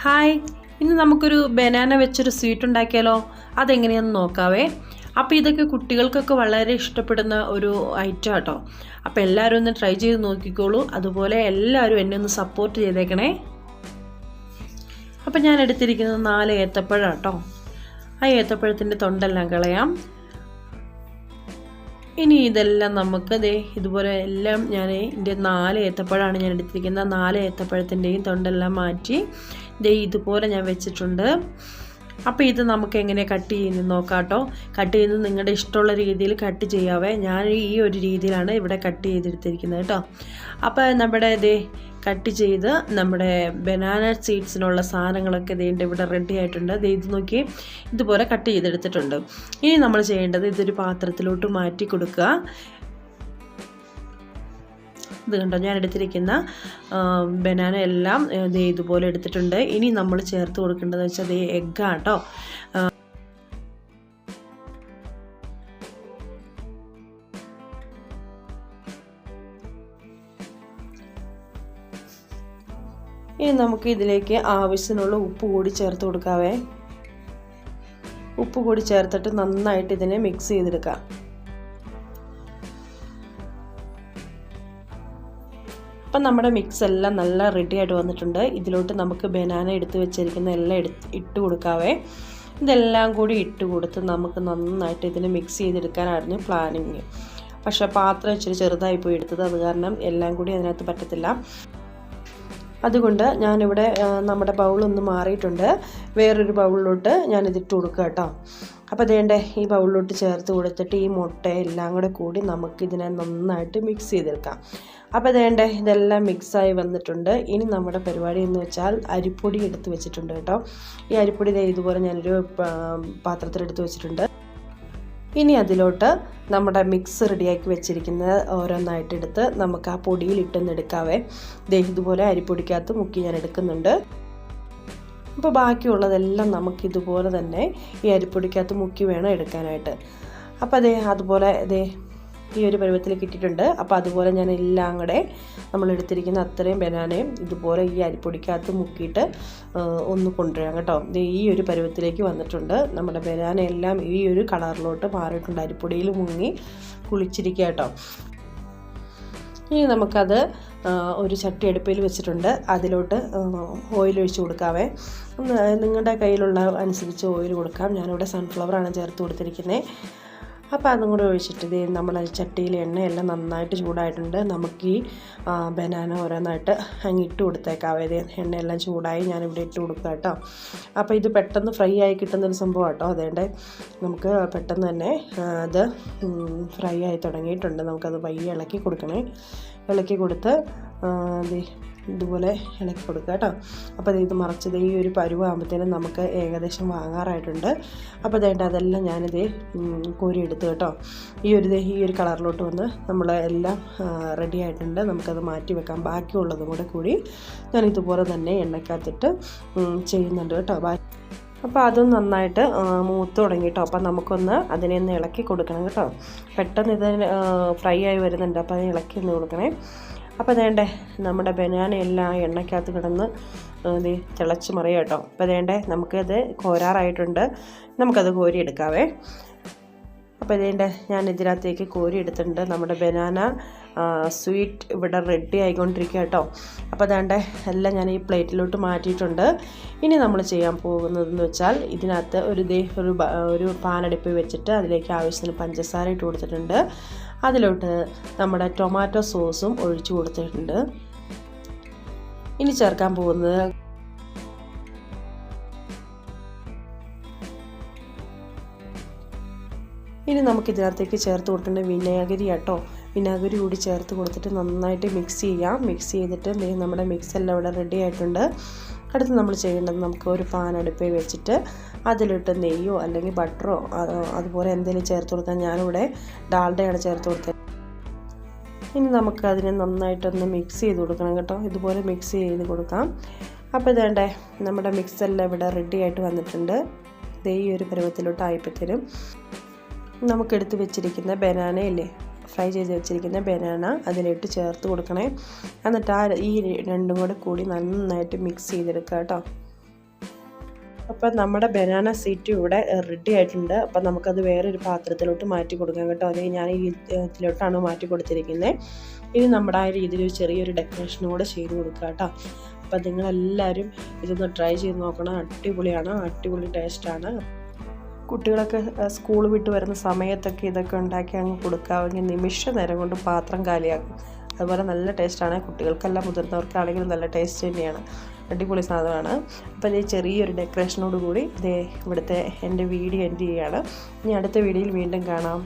Hi, ഇന്ന് നമുക്കൊരു banana വെച്ചൊരു സ്വീറ്റ് ഉണ്ടാക്കിയാലോ? അതെങ്ങനെയാണെന്ന് നോക്കാവേ. അപ്പോൾ ഇതൊക്കെ കുട്ടികൾക്കൊക്കെ വളരെ ഇഷ്ടപ്പെടുന്ന ഒരു ഐറ്റം കേട്ടോ. അപ്പോൾ എല്ലാവരും ഒന്ന് ട്രൈ ചെയ്ത് നോക്കിക്കോളൂ. അതുപോലെ എല്ലാവരും എന്നെ ഒന്ന് സപ്പോർട്ട് ചെയ്തേക്കണേ. അപ്പോൾ ഞാൻ എടുത്തിരിക്കുന്നത് 4 ഏത്തപ്പഴം കേട്ടോ. ആ ഏത്തപ്പഴത്തിൻ്റെ തൊണ്ടെല്ലാം കളയാം. ഇനി ഇതെല്ലാം നമുക്ക് ഇതുപോലെ എല്ലാം എൻ്റെ 4 ഏത്തപ്പഴമാണ് ഞാൻ എടുത്തിരിക്കുന്നത്. 4 ഏത്തപ്പഴത്തിൻ്റെയും തൊണ്ടെല്ലാം മാറ്റി ഇതുപോലെ ഞാൻ വെച്ചിട്ടുണ്ട്. അപ്പോൾ ഇത് നമുക്ക് എങ്ങനെ കട്ട് ചെയ്യുന്നത് നോക്കാം കേട്ടോ. കട്ട് ചെയ്യുന്നത് നിങ്ങളുടെ ഇഷ്ടമുള്ള രീതിയിൽ കട്ട് ചെയ്യാവേ. ഞാൻ ഈ ഒരു രീതിയിലാണ് ഇവിടെ കട്ട് ചെയ്തെടുത്തിരിക്കുന്നത് കേട്ടോ. അപ്പോൾ നമ്മുടെ കട്ട് ചെയ്ത് നമ്മുടെ ബനാന സീഡ്സിനുള്ള സാധനങ്ങളൊക്കെ ഇവിടെ റെഡി ആയിട്ടുണ്ട്. ഇത് നോക്കി ഇതുപോലെ കട്ട് ചെയ്തെടുത്തിട്ടുണ്ട്. ഇനി നമ്മൾ ചെയ്യേണ്ടത് ഇതൊരു പാത്രത്തിലോട്ട് മാറ്റി കൊടുക്കുക. ഇത് കണ്ടോ, ഞാൻ എടുത്തിരിക്കുന്ന ബനാന എല്ലാം ഇതുപോലെ എടുത്തിട്ടുണ്ട്. ഇനി നമ്മൾ ചേർത്ത് കൊടുക്കേണ്ടതെന്ന് വെച്ചാൽ എഗ്ഗാണ് കേട്ടോ. ഇനി നമുക്ക് ഇതിലേക്ക് ആവശ്യത്തിനുള്ള ഉപ്പ് കൂടി ചേർത്ത് കൊടുക്കാവേ. ഉപ്പ് കൂടി ചേർത്തിട്ട് നന്നായിട്ട് ഇതിനെ മിക്സ് ചെയ്തെടുക്കാം. അപ്പം നമ്മുടെ മിക്സ് എല്ലാം നല്ല റെഡി ആയിട്ട് വന്നിട്ടുണ്ട്. ഇതിലോട്ട് നമുക്ക് ബനാന എടുത്ത് വെച്ചിരിക്കുന്ന എല്ലാം ഇട്ട് കൊടുക്കാവേ. ഇതെല്ലാം കൂടി ഇട്ട് കൊടുത്ത് നമുക്ക് നന്നായിട്ട് ഇതിനെ മിക്സ് ചെയ്തെടുക്കാനായിരുന്നു പ്ലാനിങ്. പക്ഷേ പാത്രം ഇച്ചിരി ചെറുതായി പോയി എടുത്തത്, അത് കാരണം എല്ലാം കൂടി അതിനകത്ത് പറ്റത്തില്ല. അതുകൊണ്ട് ഞാനിവിടെ നമ്മുടെ ബൗളൊന്ന് മാറിയിട്ടുണ്ട്. വേറൊരു ബൗളിലോട്ട് ഞാനിതിട്ട് കൊടുക്കുക കേട്ടോ. അപ്പോൾ ഈ ബൗളിലോട്ട് ചേർത്ത് കൊടുത്തിട്ട് ഈ മുട്ട എല്ലാം കൂടി നമുക്കിതിനെ നന്നായിട്ട് മിക്സ് ചെയ്തെടുക്കാം. അപ്പോൾ ഇതെല്ലാം മിക്സായി വന്നിട്ടുണ്ട്. ഇനി നമ്മുടെ പരിപാടി എന്ന് വെച്ചാൽ അരിപ്പൊടി എടുത്ത് വെച്ചിട്ടുണ്ട് കേട്ടോ. ഈ അരിപ്പൊടി ഇതുപോലെ ഞാനൊരു പാത്രത്തിലെടുത്ത് വെച്ചിട്ടുണ്ട്. ഇനി അതിലോട്ട് നമ്മുടെ മിക്സ് റെഡിയാക്കി വെച്ചിരിക്കുന്നത് ഓരോന്നായിട്ട് എടുത്ത് നമുക്ക് ആ പൊടിയിൽ ഇട്ടൊന്നെടുക്കാവേ. ഇതുപോലെ അരിപ്പൊടിക്കകത്ത് മുക്കി ഞാൻ എടുക്കുന്നുണ്ട്. അപ്പോൾ ബാക്കിയുള്ളതെല്ലാം നമുക്കിതുപോലെ തന്നെ ഈ അരിപ്പൊടിക്കകത്ത് മുക്കി വേണം എടുക്കാനായിട്ട്. അപ്പോൾ അതുപോലെ ഈ ഒരു പരുവത്തിലേക്ക് ഇട്ടിട്ടുണ്ട്. അപ്പോൾ അതുപോലെ ഞാൻ എല്ലാം കൂടെ നമ്മൾ എടുത്തിരിക്കുന്ന അത്രയും ബനാനയും ഇതുപോലെ ഈ അരിപ്പൊടിക്കകത്ത് മുക്കിയിട്ട് ഒന്ന് കൊണ്ടുവരാം കേട്ടോ. ഈ ഒരു പരുവത്തിലേക്ക് വന്നിട്ടുണ്ട്. നമ്മുടെ ബനാന എല്ലാം ഈ ഒരു കളറിലോട്ട് മാറിയിട്ടുണ്ട്. അരിപ്പൊടിയിൽ മുങ്ങി കുളിച്ചിരിക്കുക കേട്ടോ. ഇനി നമുക്കത് ഒരു ചട്ടി അടുപ്പിൽ വെച്ചിട്ടുണ്ട്. അതിലോട്ട് ഓയിൽ ഒഴിച്ച് കൊടുക്കാവേ. നിങ്ങളുടെ കയ്യിലുള്ള അനുസരിച്ച് ഓയിൽ കൊടുക്കാം. ഞാനിവിടെ സൺഫ്ലവറാണ് ചേർത്ത് കൊടുത്തിരിക്കുന്നത്. അപ്പോൾ അതും കൂടെ ഒഴിച്ചിട്ട് നമ്മൾ ചട്ടിയിൽ എണ്ണയെല്ലാം നന്നായിട്ട് ചൂടായിട്ടുണ്ട്. നമുക്ക് ഈ ബനാന ഓരോന്നായിട്ട് അങ്ങ് ഇട്ട് കൊടുത്തേക്കാവേ. എണ്ണയെല്ലാം ചൂടായി ഞാനിവിടെ ഇട്ട് കൊടുക്കുക കേട്ടോ. അപ്പോൾ ഇത് പെട്ടെന്ന് ഫ്രൈ ആയി കിട്ടുന്നൊരു സംഭവം കേട്ടോ. നമുക്ക് പെട്ടെന്ന് തന്നെ അത് ഫ്രൈ ആയി തുടങ്ങിയിട്ടുണ്ട്. നമുക്കത് പയ്യെ ഇളക്കി കൊടുക്കണേ. ഇളക്കി കൊടുത്ത് ഇതുപോലെ ഇളക്കി കൊടുക്കുക കേട്ടോ. അപ്പോൾ ഇത് മറച്ചത് ഈ ഒരു പരുവാകുമ്പോഴത്തേനും നമുക്ക് ഏകദേശം വാങ്ങാറായിട്ടുണ്ട്. അപ്പോൾ അതെല്ലാം ഞാനിത് കോരിയെടുത്ത് കേട്ടോ. ഈ ഒരു കളറിലോട്ട് വന്ന് നമ്മൾ എല്ലാം റെഡി ആയിട്ടുണ്ട്. നമുക്കത് മാറ്റി വെക്കാം. ബാക്കിയുള്ളതും കൂടി ഞാൻ ഇതുപോലെ തന്നെ എണ്ണക്കകത്തിട്ട് ചെയ്യുന്നുണ്ട് കേട്ടോ. അപ്പോൾ അതും നന്നായിട്ട് മൂത്ത് തുടങ്ങിയിട്ടോ. അപ്പോൾ നമുക്കൊന്ന് അതിനെ ഒന്ന് ഇളക്കി കൊടുക്കണം കേട്ടോ. പെട്ടെന്ന് ഇത് ഫ്രൈ ആയി വരുന്നുണ്ട്. അപ്പോൾ അതിന് ഇളക്കി ഒന്ന് കൊടുക്കണേ. അപ്പോൾ നമ്മുടെ ബനാന എല്ലാം എണ്ണയ്ക്കകത്ത് കിടന്ന് തിളച്ച് മറിയാം കേട്ടോ. അപ്പോൾ നമുക്കത് കോരാറായിട്ടുണ്ട്. നമുക്കത് കോരിയെടുക്കാവേ. അപ്പോൾ ഞാൻ ഇതിനകത്തേക്ക് കോരി എടുത്തിട്ടുണ്ട്. നമ്മുടെ ബനാന സ്വീറ്റ് ഇവിടെ റെഡി ആയിക്കൊണ്ടിരിക്കുക കേട്ടോ. അപ്പോൾ എല്ലാം ഞാൻ ഈ പ്ലേറ്റിലോട്ട് മാറ്റിയിട്ടുണ്ട്. ഇനി നമ്മൾ ചെയ്യാൻ പോകുന്നതെന്ന് വെച്ചാൽ ഇതിനകത്ത് ഒരു പാനടുപ്പ് വെച്ചിട്ട് അതിലേക്ക് ആവശ്യത്തിന് പഞ്ചസാര ഇട്ട് കൊടുത്തിട്ടുണ്ട്. അതിലോട്ട് നമ്മുടെ ടൊമാറ്റോ സോസും ഒഴിച്ചു കൊടുത്തിട്ടുണ്ട്. ഇനി ചേർക്കാൻ പോകുന്നത് ഇനി നമുക്കിതിനകത്തേക്ക് ചേർത്ത് കൊടുക്കേണ്ട വിനാഗിരി കേട്ടോ. വിനാഗിരി കൂടി ചേർത്ത് കൊടുത്തിട്ട് നന്നായിട്ട് മിക്സ് ചെയ്യാം. മിക്സ് ചെയ്തിട്ട് നമ്മുടെ മിക്സ് എല്ലാം ഇവിടെ റെഡി ആയിട്ടുണ്ട്. അടുത്ത് നമ്മൾ ചെയ്യേണ്ടത് നമുക്ക് ഒരു പാൻ അടുപ്പിൽ വെച്ചിട്ട് അതിലിട്ട് നെയ്യോ അല്ലെങ്കിൽ ബട്ടറോ അതുപോലെ എന്തെങ്കിലും ചേർത്ത് കൊടുക്കാം. ഞാനിവിടെ ഡാൽഡയാണ് ചേർത്ത് കൊടുത്തത്. ഇനി നമുക്ക് അതിനെ നന്നായിട്ടൊന്ന് മിക്സ് ചെയ്ത് കൊടുക്കണം കേട്ടോ. ഇതുപോലെ മിക്സ് ചെയ്ത് കൊടുക്കാം. അപ്പോൾ നമ്മുടെ മിക്സ് എല്ലാം ഇവിടെ റെഡി ആയിട്ട് വന്നിട്ടുണ്ട്. ഈ ഒരു പരുവത്തിലോട്ട് ആയപ്പോഴത്തേനും നമുക്കെടുത്ത് വെച്ചിരിക്കുന്ന ബനാനയില്ലേ, ഫ്രൈ ചെയ്ത് വെച്ചിരിക്കുന്ന ബനാന അതിലിട്ട് ചേർത്ത് കൊടുക്കണേ. എന്നിട്ട് ഈ രണ്ടും കൂടി നന്നായിട്ട് മിക്സ് ചെയ്തെടുക്കുക കേട്ടോ. അപ്പം നമ്മുടെ ബനാന സീറ്റ് ഇവിടെ റെഡി ആയിട്ടുണ്ട്. അപ്പം നമുക്കത് വേറൊരു പാത്രത്തിലോട്ട് മാറ്റി കൊടുക്കാം കേട്ടോ. അല്ലെങ്കിൽ ഞാൻ ഈ ഇതിലോട്ടാണ് മാറ്റി കൊടുത്തിരിക്കുന്നത്. ഇനി നമ്മുടെ ആ രീതിയിൽ ഒരു ചെറിയൊരു ഡെക്കറേഷനും കൂടെ ചെയ്ത് കൊടുക്കുക കേട്ടോ. അപ്പം നിങ്ങളെല്ലാവരും ഇതൊന്ന് ട്രൈ ചെയ്ത് നോക്കണം. അടിപൊളിയാണ്, അടിപൊളി ടേസ്റ്റാണ്. കുട്ടികളൊക്കെ സ്കൂൾ വിട്ട് വരുന്ന സമയത്തൊക്കെ ഇതൊക്കെ ഉണ്ടാക്കി അങ്ങ് കൊടുക്കാമെങ്കിൽ നിമിഷ നേരം കൊണ്ട് പാത്രം കാലിയാക്കും. അതുപോലെ നല്ല ടേസ്റ്റാണ്. കുട്ടികൾക്കെല്ലാം മുതിർന്നവർക്കാണെങ്കിലും നല്ല ടേസ്റ്റ് തന്നെയാണ്. അടിപൊളി സാധനമാണ്. അപ്പോൾ ഈ ചെറിയൊരു ഡെക്കറേഷനോട് കൂടി ഇവിടുത്തെ എൻ്റെ വീഡിയോ എൻഡ് ചെയ്യുകയാണ്. ഇനി അടുത്ത വീഡിയോയിൽ വീണ്ടും കാണാം.